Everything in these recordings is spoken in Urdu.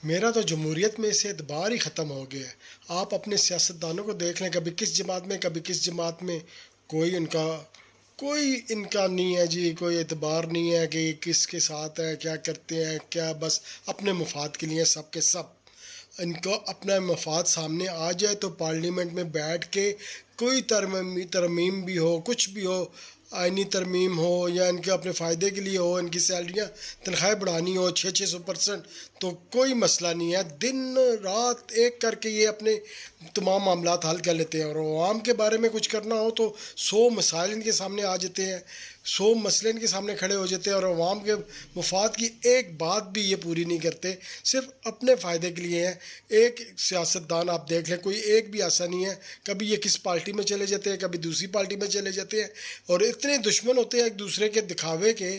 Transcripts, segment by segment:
میرا تو جمہوریت میں سے اعتبار ہی ختم ہو گیا ہے۔ آپ اپنے سیاستدانوں کو دیکھ لیں، کبھی کس جماعت میں کبھی کس جماعت میں، کوئی ان کا کوئی ان کا نہیں ہے جی، کوئی اعتبار نہیں ہے کہ یہ کس کے ساتھ ہے، کیا کرتے ہیں، کیا بس اپنے مفاد کے لیے سب کے سب۔ ان کو اپنا مفاد سامنے آ جائے تو پارلیمنٹ میں بیٹھ کے کوئی ترمیم بھی ہو، کچھ بھی ہو، آئینی ترمیم ہو یا ان کے اپنے فائدے کے لیے ہو، ان کی سیلریاں تنخواہیں بڑھانی ہو 600% تو کوئی مسئلہ نہیں ہے، دن رات ایک کر کے یہ اپنے تمام معاملات حل کر لیتے ہیں۔ اور عوام کے بارے میں کچھ کرنا ہو تو 100 مسائل ان کے سامنے آ جاتے ہیں، 100 مسئلے ان کے سامنے کھڑے ہو جاتے ہیں، اور عوام کے مفاد کی ایک بات بھی یہ پوری نہیں کرتے، صرف اپنے فائدے کے لیے ہیں۔ ایک سیاستدان آپ دیکھ لیں، کوئی ایک بھی ایسا نہیں ہے، کبھی یہ کس پارٹی میں چلے جاتے ہیں، کبھی دوسری پارٹی میں چلے جاتے ہیں، اور اتنے دشمن ہوتے ہیں ایک دوسرے کے دکھاوے کے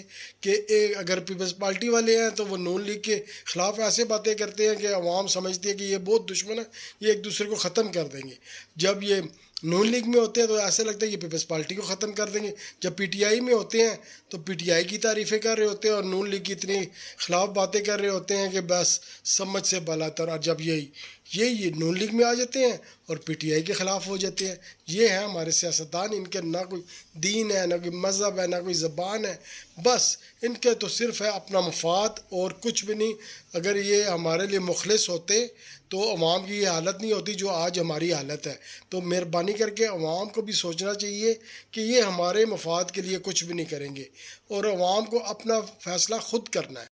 کہ اگر پیپلز پارٹی والے ہیں تو وہ نون لیگ کے خلاف ایسے باتیں کرتے ہیں کہ عوام سمجھتی ہے کہ یہ بہت دشمن ہے، یہ ایک دوسرے کو ختم کر دیں گے۔ جب یہ نون لیگ میں ہوتے ہیں تو ایسا لگتا ہے کہ پیپلز پارٹی کو ختم کر دیں گے، جب پی ٹی آئی میں ہوتے ہیں تو پی ٹی آئی کی تعریفیں کر رہے ہوتے ہیں اور نون لیگ کی اتنی خلاف باتیں کر رہے ہوتے ہیں کہ بس سمجھ سے بالا تر۔ اور جب یہ نون لیگ میں آ جاتے ہیں اور پی ٹی آئی کے خلاف ہو جاتے ہیں۔ یہ ہے ہمارے سیاستدان، ان کے نہ کوئی دین ہے، نہ کوئی مذہب ہے، نہ کوئی زبان ہے، بس ان کے تو صرف ہے اپنا مفاد اور کچھ بھی نہیں۔ اگر یہ ہمارے لیے مخلص ہوتے تو عوام کی یہ حالت نہیں ہوتی جو آج ہماری حالت ہے۔ تو مہربانی کر کے عوام کو بھی سوچنا چاہیے کہ یہ ہمارے مفاد کے لیے کچھ بھی نہیں کریں گے، اور عوام کو اپنا فیصلہ خود کرنا ہے۔